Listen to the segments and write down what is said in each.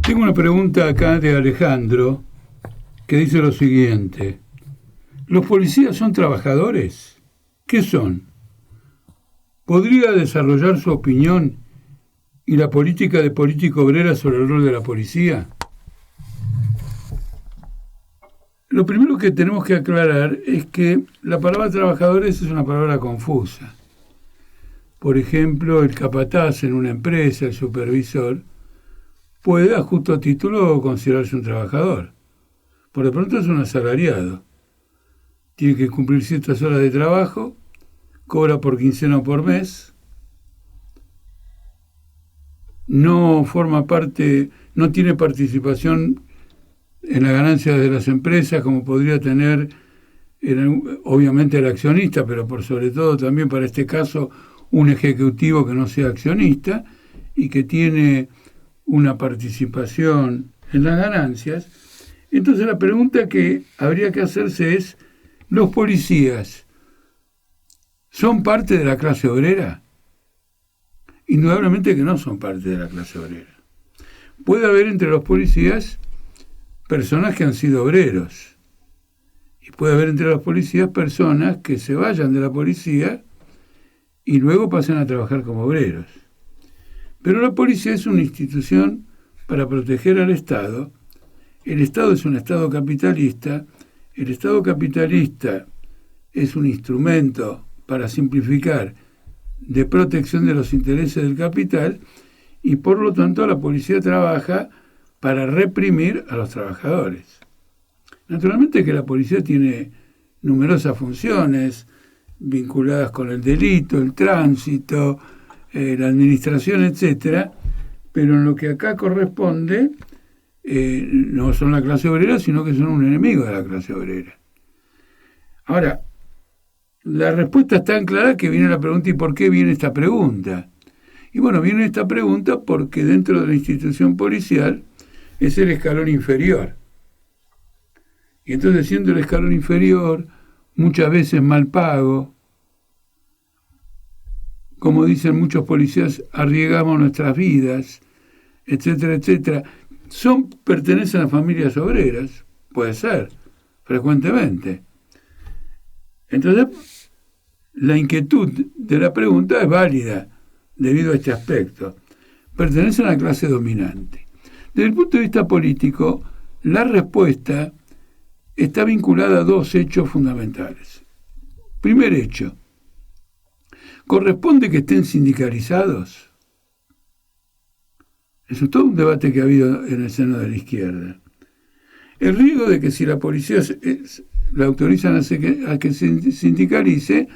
Tengo una pregunta acá de Alejandro que dice lo siguiente. ¿Los policías son trabajadores? ¿Qué son? ¿Podría desarrollar su opinión y la política de política obrera sobre el rol de la policía? Lo primero que tenemos que aclarar es que la palabra trabajadores es una palabra confusa. Por ejemplo, el capataz en una empresa, el supervisor, puede a justo título considerarse un trabajador. Por de pronto es un asalariado. Tiene que cumplir ciertas horas de trabajo, cobra por quincena o por mes, no forma parte, no tiene participación en la ganancia de las empresas como podría tener obviamente el accionista, pero por sobre todo también para este caso un ejecutivo que no sea accionista y que tiene una participación en las ganancias. Entonces la pregunta que habría que hacerse es, ¿los policías son parte de la clase obrera? Indudablemente que no son parte de la clase obrera. Puede haber entre los policías personas que han sido obreros. Y puede haber entre los policías personas que se vayan de la policía y luego pasen a trabajar como obreros. Pero la policía es una institución para proteger al Estado. El Estado es un Estado capitalista. El Estado capitalista es un instrumento para simplificar de protección de los intereses del capital y por lo tanto la policía trabaja para reprimir a los trabajadores. Naturalmente que la policía tiene numerosas funciones vinculadas con el delito, el tránsito, la administración, etcétera, pero en lo que acá corresponde no son la clase obrera, sino que son un enemigo de la clase obrera. Ahora, la respuesta es tan clara que viene la pregunta, ¿y por qué viene esta pregunta? Y bueno, viene esta pregunta porque dentro de la institución policial es el escalón inferior. Y entonces, siendo el escalón inferior, muchas veces mal pago, como dicen muchos policías, arriesgamos nuestras vidas, etcétera, etcétera. Pertenecen a familias obreras, puede ser, frecuentemente. Entonces, la inquietud de la pregunta es válida debido a este aspecto. Pertenecen a la clase dominante. Desde el punto de vista político, la respuesta está vinculada a dos hechos fundamentales. Primer hecho, ¿corresponde que estén sindicalizados? Eso es todo un debate que ha habido en el seno de la izquierda. El riesgo de que si la policía la autorizan a que se sindicalice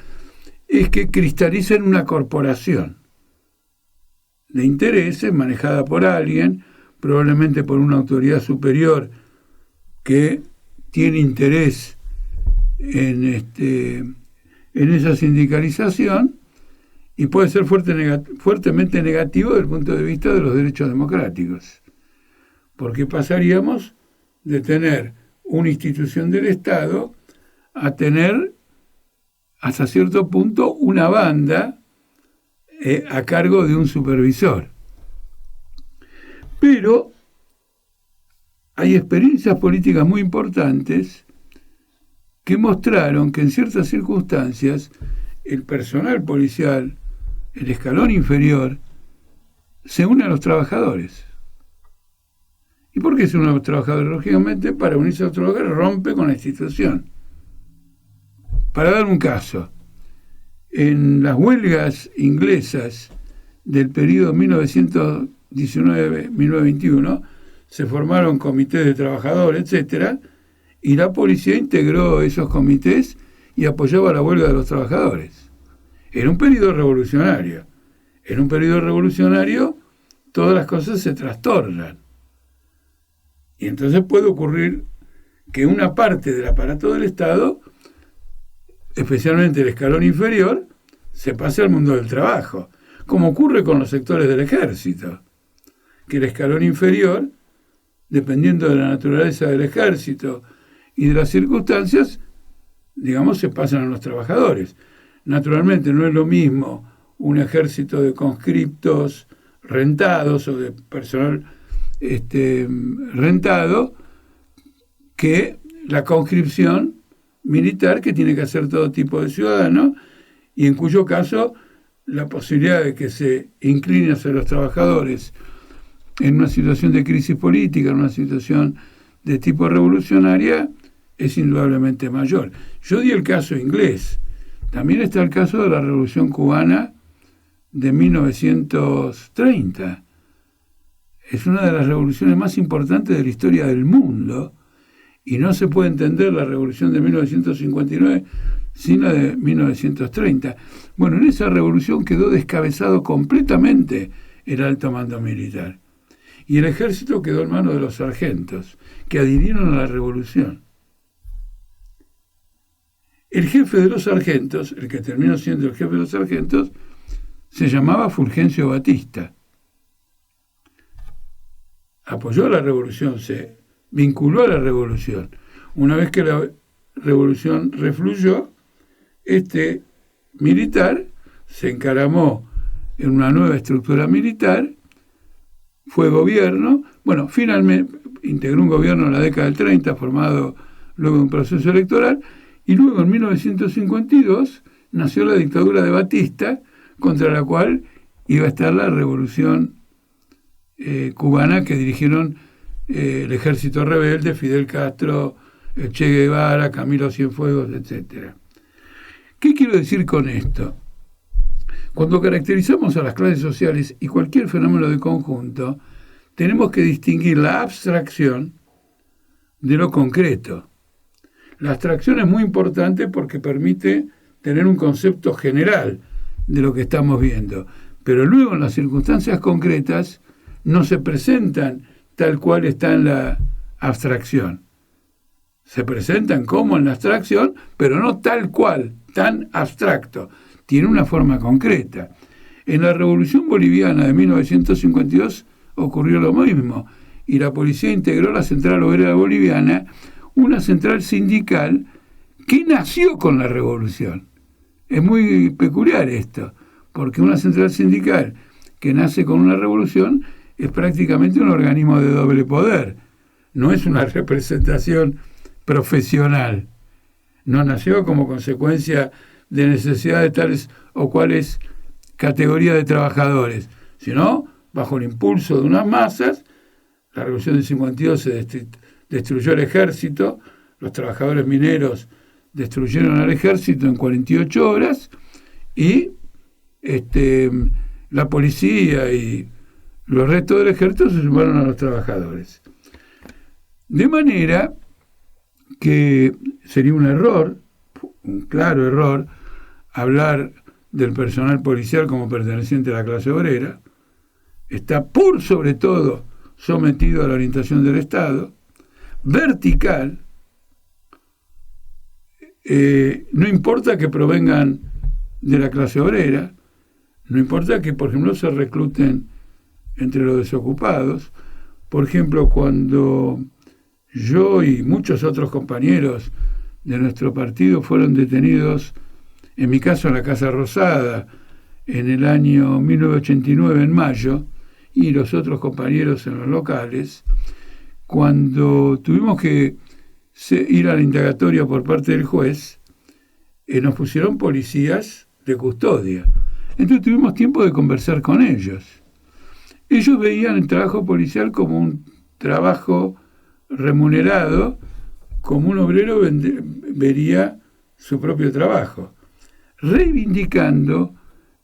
es que cristalice en una corporación de intereses manejada por alguien, probablemente por una autoridad superior que tiene interés en esa sindicalización y puede ser fuertemente negativo desde el punto de vista de los derechos democráticos, porque pasaríamos de tener una institución del Estado a tener hasta cierto punto una banda a cargo de un supervisor. Pero hay experiencias políticas muy importantes que mostraron que en ciertas circunstancias el personal policial, el escalón inferior, se une a los trabajadores. ¿Y por qué se une a los trabajadores? Lógicamente, para unirse a los trabajadores rompe con la institución. Para dar un caso, en las huelgas inglesas del periodo 1919-1921 se formaron comités de trabajadores, etcétera, y la policía integró esos comités y apoyaba la huelga de los trabajadores. Era un periodo revolucionario. En un periodo revolucionario todas las cosas se trastornan. Y entonces puede ocurrir que una parte del aparato del Estado, especialmente el escalón inferior, se pase al mundo del trabajo, como ocurre con los sectores del ejército, que el escalón inferior, dependiendo de la naturaleza del ejército y de las circunstancias, digamos, se pasan a los trabajadores. Naturalmente no es lo mismo un ejército de conscriptos rentados o de personal rentado que la conscripción militar que tiene que hacer todo tipo de ciudadanos, y en cuyo caso la posibilidad de que se incline hacia los trabajadores en una situación de crisis política, en una situación de tipo revolucionaria, es indudablemente mayor. Yo di el caso inglés. También está el caso de la Revolución Cubana de 1930. Es una de las revoluciones más importantes de la historia del mundo, y no se puede entender la revolución de 1959 sin la de 1930. Bueno, en esa revolución quedó descabezado completamente el alto mando militar, y el ejército quedó en manos de los sargentos, que adhirieron a la revolución. El jefe de los sargentos, el que terminó siendo el jefe de los sargentos, se llamaba Fulgencio Batista. Apoyó a la revolución, se vinculó a la revolución. Una vez que la revolución refluyó, este militar se encaramó en una nueva estructura militar, fue gobierno, bueno, finalmente integró un gobierno en la década del 30, formado luego de un proceso electoral, y luego en 1952 nació la dictadura de Batista, contra la cual iba a estar la revolución cubana que dirigieron el ejército rebelde, Fidel Castro, Che Guevara, Camilo Cienfuegos, etc. ¿Qué quiero decir con esto? Cuando caracterizamos a las clases sociales y cualquier fenómeno de conjunto, tenemos que distinguir la abstracción de lo concreto. La abstracción es muy importante porque permite tener un concepto general de lo que estamos viendo, pero luego en las circunstancias concretas no se presentan tal cual está en la abstracción. Se presentan como en la abstracción, pero no tal cual, tan abstracto. Tiene una forma concreta. En la Revolución Boliviana de 1952 ocurrió lo mismo, y la policía integró la Central Obrera Boliviana, una central sindical que nació con la revolución. Es muy peculiar esto, porque una central sindical que nace con una revolución es prácticamente un organismo de doble poder. No es una representación profesional. No nació como consecuencia de necesidad de tales o cuales categorías de trabajadores, sino bajo el impulso de unas masas. La revolución del 52 se destruyó el ejército, los trabajadores mineros destruyeron al ejército en 48 horas, y la policía y los restos del ejército se sumaron a los trabajadores. De manera que sería un error, un claro error, hablar del personal policial como perteneciente a la clase obrera. Está por sobre todo sometido a la orientación del Estado, vertical. No importa que provengan de la clase obrera, no importa que, por ejemplo, se recluten entre los desocupados. Por ejemplo, cuando yo y muchos otros compañeros de nuestro partido fueron detenidos, en mi caso en la Casa Rosada, en el año 1989, en mayo, y los otros compañeros en los locales, cuando tuvimos que ir a la indagatoria por parte del juez, nos pusieron policías de custodia. Entonces tuvimos tiempo de conversar con ellos. Ellos veían el trabajo policial como un trabajo remunerado, como un obrero vería su propio trabajo, reivindicando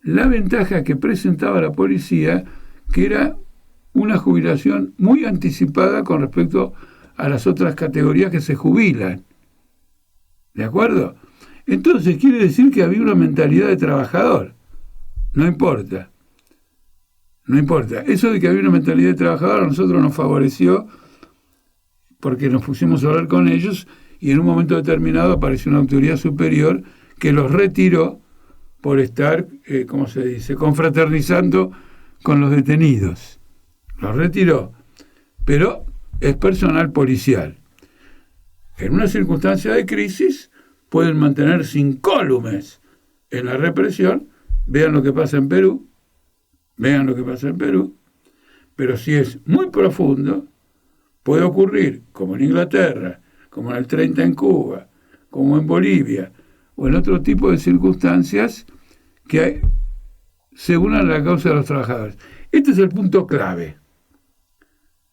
la ventaja que presentaba la policía, que era una jubilación muy anticipada con respecto a las otras categorías que se jubilan. ¿De acuerdo? Entonces quiere decir que había una mentalidad de trabajador. No importa. No importa. Eso de que había una mentalidad de trabajador a nosotros nos favoreció, porque nos pusimos a hablar con ellos y en un momento determinado apareció una autoridad superior que los retiró por estar, ¿cómo se dice?, confraternizando con los detenidos. Los retiró. Pero es personal policial. En una circunstancia de crisis pueden mantenerse incólumes en la represión. Vean lo que pasa en Perú. Vean lo que pasa en Perú. Pero si es muy profundo, puede ocurrir, como en Inglaterra, como en el 30 en Cuba, como en Bolivia, o en otro tipo de circunstancias que se unan a la causa de los trabajadores. Este es el punto clave.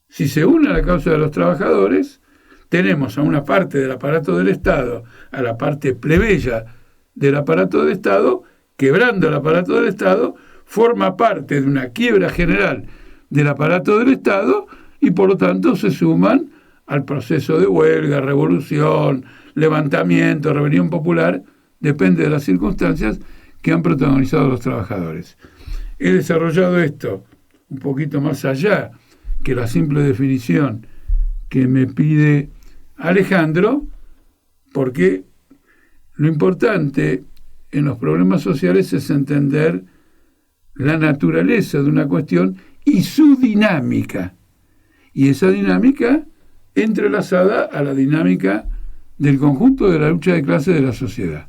Si se une a la causa de los trabajadores, tenemos a una parte del aparato del Estado, a la parte plebeya del aparato del Estado, quebrando el aparato del Estado, forma parte de una quiebra general del aparato del Estado y por lo tanto se suman al proceso de huelga, revolución, levantamiento, rebelión popular, depende de las circunstancias que han protagonizado los trabajadores. He desarrollado esto un poquito más allá que la simple definición que me pide Alejandro, porque lo importante en los problemas sociales es entender la naturaleza de una cuestión y su dinámica. Y esa dinámica entrelazada a la dinámica del conjunto de la lucha de clases de la sociedad.